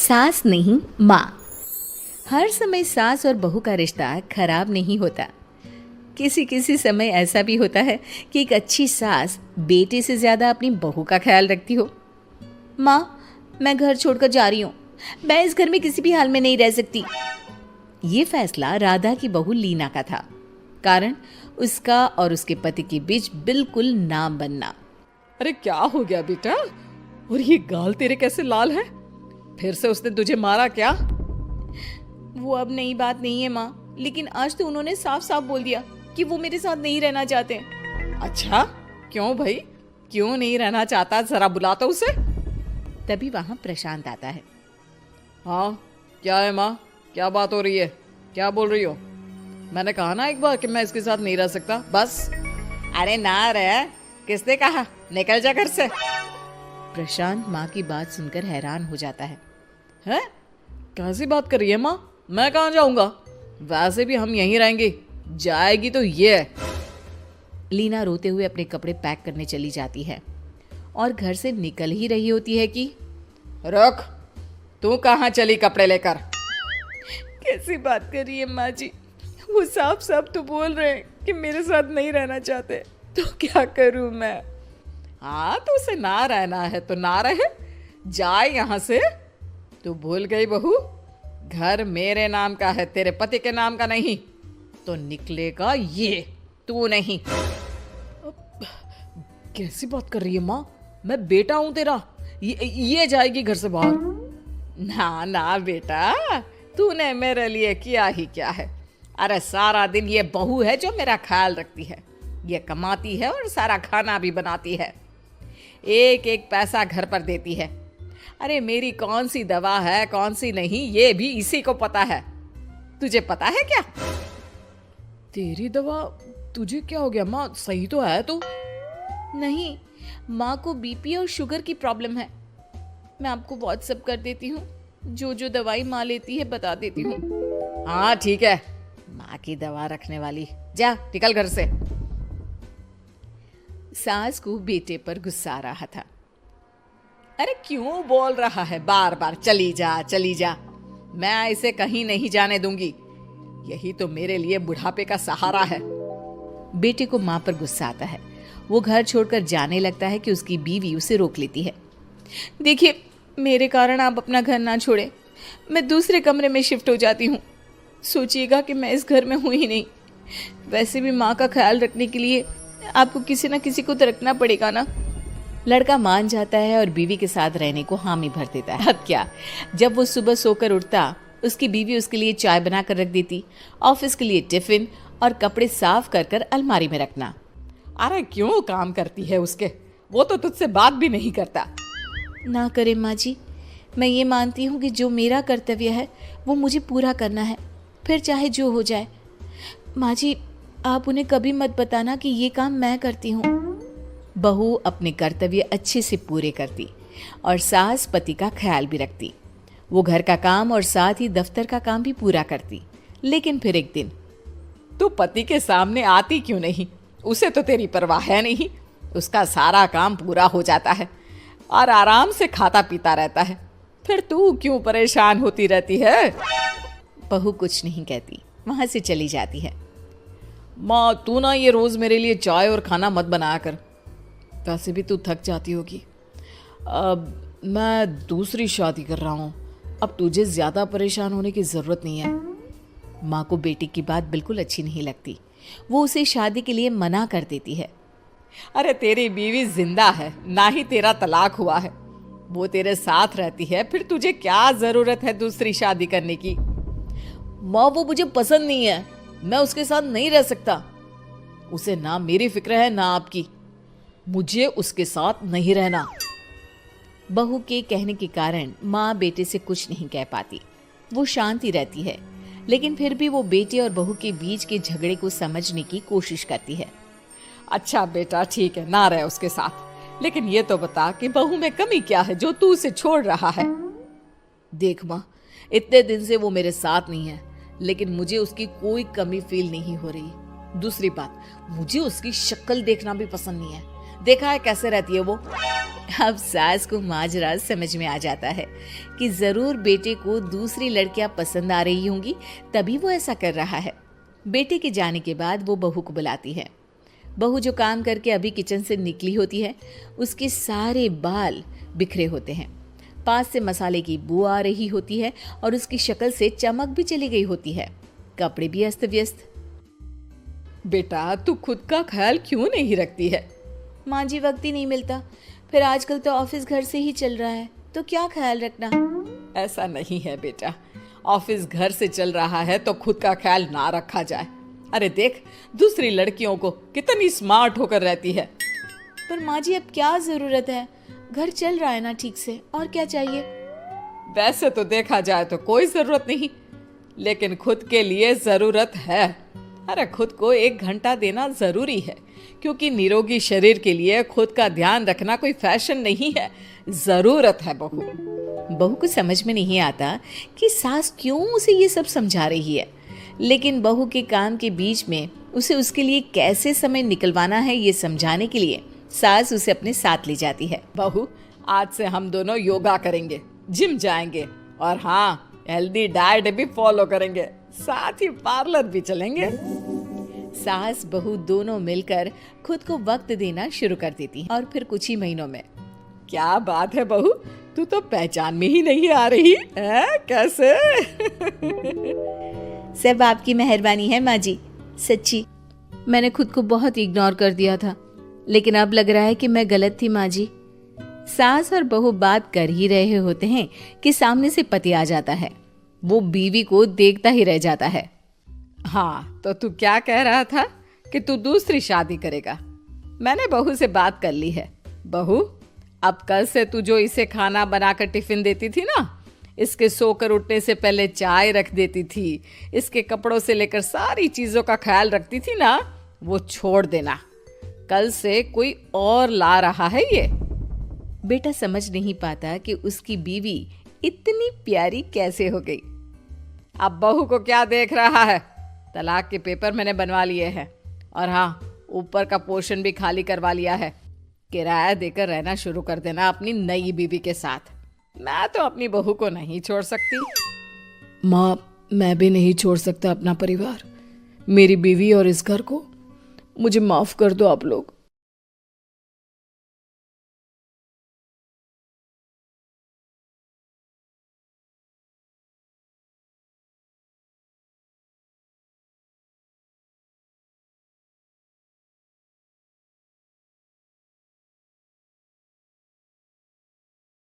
सास नहीं माँ। हर समय सास और बहू का रिश्ता खराब नहीं होता। किसी किसी समय ऐसा भी होता है कि एक अच्छी सास बेटे से ज़्यादा अपनी बहू का ख्याल रखती हो। माँ, मैं घर छोड़कर जा रही हूँ, मैं इस घर में किसी भी हाल में नहीं रह सकती। ये फैसला राधा की बहू लीना का था। कारण उसका और उसके पति के बीच बिल्कुल ना बनना। अरे क्या हो गया बेटा? और ये गाल तेरे कैसे लाल है? फिर से उसने तुझे मारा क्या? वो अब नई बात नहीं है माँ, लेकिन आज तो उन्होंने साफ साफ बोल दिया कि वो मेरे साथ नहीं रहना चाहते। अच्छा, क्यों भाई? क्यों नहीं रहना चाहता? जरा बुला तो उसे। तभी वहां प्रशांत आता है। हाँ, क्या है माँ? क्या बात हो रही है? क्या बोल रही हो? मैंने कहा ना एक बार कि मैं इसके साथ नहीं रह सकता, बस। अरे ना रह, किसने कहा? निकल जा घर से। प्रशांत माँ की बात सुनकर हैरान हो जाता है। हैं? कैसी बात कर रही है माँ? मैं कहाँ जाऊंगा? वैसे भी हम यहीं रहेंगे, जाएगी तो ये। लीना रोते हुए अपने कपड़े पैक करने चली जाती है और घर से निकल ही रही होती है कि रुक, तू कहाँ चली कपड़े लेकर? कैसी बात कर रही है माँ जी? वो साफ साफ तो बोल रहे हैं कि मेरे साथ नहीं रहना चाहते, तो क्या करूं मैं? हाँ, तो उसे ना रहना है तो ना रहे, जाए यहाँ से। तू भूल गई बहू, घर मेरे नाम का है, तेरे पति के नाम का नहीं। तो निकलेगा ये, तू नहीं। कैसी बात कर रही है माँ? मैं बेटा हूं तेरा, ये जाएगी घर से बाहर। ना ना बेटा, तूने मेरे लिए किया ही क्या है? अरे सारा दिन ये बहू है जो मेरा ख्याल रखती है, ये कमाती है और सारा खाना भी बनाती है, एक एक पैसा घर पर देती है। अरे मेरी कौन सी दवा है कौन सी नहीं, ये भी इसी को पता है। तुझे पता है क्या? तेरी दवा? तुझे क्या हो गया माँ? सही तो है तू? नहीं, माँ को बीपी और शुगर की प्रॉब्लम है। मैं आपको व्हाट्सएप कर देती हूँ, जो जो दवाई माँ लेती है बता देती हूँ। हाँ ठीक है, माँ की दवा रखने वाली, जा निकल घर से। सास को बेटे पर गुस्सा आ रहा था। अरे क्यों बोल रहा है बार बार चली जा चली जा? मैं इसे कहीं नहीं जाने दूंगी, यही तो मेरे लिए बुढ़ापे का सहारा है। बेटे को माँ पर गुस्सा आता है। वो घर छोड़कर जाने लगता है कि उसकी बीवी उसे रोक लेती है। देखिए, मेरे कारण आप अपना घर ना छोड़े, मैं दूसरे कमरे में शिफ्ट हो जाती हूँ। सोचिएगा कि मैं इस घर में हूँ ही नहीं। वैसे भी माँ का ख्याल रखने के लिए आपको किसी न किसी को तो रखना पड़ेगा ना। लड़का मान जाता है और बीवी के साथ रहने को हामी भर देता है। अब क्या, जब वो सुबह सोकर उठता, उसकी बीवी उसके लिए चाय बना कर रख देती, ऑफिस के लिए टिफिन और कपड़े साफ कर कर अलमारी में रखना। अरे क्यों काम करती है उसके? वो तो तुझसे बात भी नहीं करता। ना करे माँ जी, मैं ये मानती हूँ कि जो मेरा कर्तव्य है वो मुझे पूरा करना है, फिर चाहे जो हो जाए। माँ जी, आप उन्हें कभी मत बताना कि ये काम मैं करती हूँ। बहू अपने कर्तव्य अच्छे से पूरे करती और सास पति का ख्याल भी रखती। वो घर का काम और साथ ही दफ्तर का काम भी पूरा करती। लेकिन फिर एक दिन, तू पति के सामने आती क्यों नहीं? उसे तो तेरी परवाह है नहीं, उसका सारा काम पूरा हो जाता है और आराम से खाता पीता रहता है, फिर तू क्यों परेशान होती रहती है? बहू कुछ नहीं कहती, वहां से चली जाती है। माँ, तू ना ये रोज मेरे लिए चाय और खाना मत बनाया कर, वैसे भी तू थक जाती होगी। अब मैं दूसरी शादी कर रहा हूँ, अब तुझे ज्यादा परेशान होने की जरूरत नहीं है। माँ को बेटी की बात बिल्कुल अच्छी नहीं लगती। वो उसे शादी के लिए मना कर देती है। अरे तेरी बीवी जिंदा है, ना ही तेरा तलाक हुआ है, वो तेरे साथ रहती है, फिर तुझे क्या जरूरत है दूसरी शादी करने की? माँ, वो मुझे पसंद नहीं है, मैं उसके साथ नहीं रह सकता। उसे ना मेरी फिक्र है ना आपकी, मुझे उसके साथ नहीं रहना। बहू के कहने के कारण माँ बेटे से कुछ नहीं कह पाती। वो शांति रहती है, लेकिन फिर भी वो बेटे और बहू के बीच के झगड़े को समझने की कोशिश करती है। अच्छा बेटा ठीक है, ना रहे उसके साथ, लेकिन ये तो बता कि बहू में कमी क्या है जो तू उसे छोड़ रहा है? देख माँ, इतने दिन से वो मेरे साथ नहीं है, लेकिन मुझे उसकी कोई कमी फील नहीं हो रही। दूसरी बात, मुझे उसकी शक्ल देखना भी पसंद नहीं है। देखा है कैसे रहती है वो? अब सास को माजरा समझ में आ जाता है कि जरूर बेटे को दूसरी लड़कियां पसंद आ रही होंगी, तभी वो ऐसा कर रहा है। बेटे के जाने के बाद वो बहू को बुलाती है। बहू जो काम करके अभी किचन से निकली होती है, उसके सारे बाल बिखरे होते हैं, पास से मसाले की बू आ रही होती है और उसकी शक्ल से चमक भी चली गई होती है, कपड़े भी अस्त व्यस्त। बेटा तू खुद का ख्याल क्यों नहीं रखती है? माँ जी, वक्त ही नहीं मिलता, फिर आजकल तो ऑफिस घर से ही चल रहा है, तो क्या ख्याल रखना। ऐसा नहीं है बेटा, ऑफिस घर से चल रहा है तो खुद का ख्याल ना रखा जाए। अरे देख, दूसरी लड़कियों को कितनी स्मार्ट होकर रहती है। पर माँ जी, अब क्या जरूरत है, घर चल रहा है ना ठीक से, और क्या चाहिए। वैसे तो देखा जाए तो कोई जरूरत नहीं, लेकिन खुद के लिए जरूरत है। अरे खुद को 1 घंटा देना जरूरी है, क्योंकि निरोगी शरीर के लिए खुद का ध्यान रखना कोई फैशन नहीं है, जरूरत है। बहू को समझ में नहीं आता कि सास क्यों उसे ये सब समझा रही है, लेकिन बहू के काम के बीच में उसे उसके लिए कैसे समय निकलवाना है ये समझाने के लिए सास उसे अपने साथ ले जाती है। बहू, आज से हम दोनों योगा करेंगे, जिम जाएंगे और हाँ, हेल्दी डाइट भी फॉलो करेंगे, साथ ही पार्लर भी चलेंगे। सास बहू दोनों मिलकर खुद को वक्त देना शुरू कर देती हैं और फिर कुछ ही महीनों में। क्या बात है बहू, तू तो पहचान में ही नहीं आ रही है, कैसे? सब आपकी मेहरबानी है माँ जी, सच्ची। मैंने खुद को बहुत इग्नोर कर दिया था, लेकिन अब लग रहा है कि मैं गलत थी माँ जी। सास और बहू बात कर ही रहे होते हैं कि सामने से पति आ जाता है। वो बीवी को देखता ही रह जाता है। हाँ, तो तू क्या कह रहा था कि तू दूसरी शादी करेगा? मैंने बहू से बात कर ली है। बहू, अब कल से तू जो इसे खाना बनाकर टिफिन देती थी ना, इसके सोकर उठने से पहले चाय रख देती थी, इसके कपड़ों से लेकर सारी चीजों का ख्याल रखती थी ना, वो छोड़ देना। कल से कोई और ला रहा है ये। बेटा समझ नहीं पाता कि उसकी बीवी इतनी प्यारी कैसे हो गई। अब बहू को क्या देख रहा है? तलाक के पेपर मैंने बनवा लिए हैं और हाँ, ऊपर का पोर्शन भी खाली करवा लिया है। किराया देकर रहना शुरू कर देना अपनी नई बीवी के साथ। मैं तो अपनी बहू को नहीं छोड़ सकती। माँ, मैं भी नहीं छोड़ सकता अपना परिवार, मेरी बीवी और इस घर को। मुझे माफ कर दो आप लोग।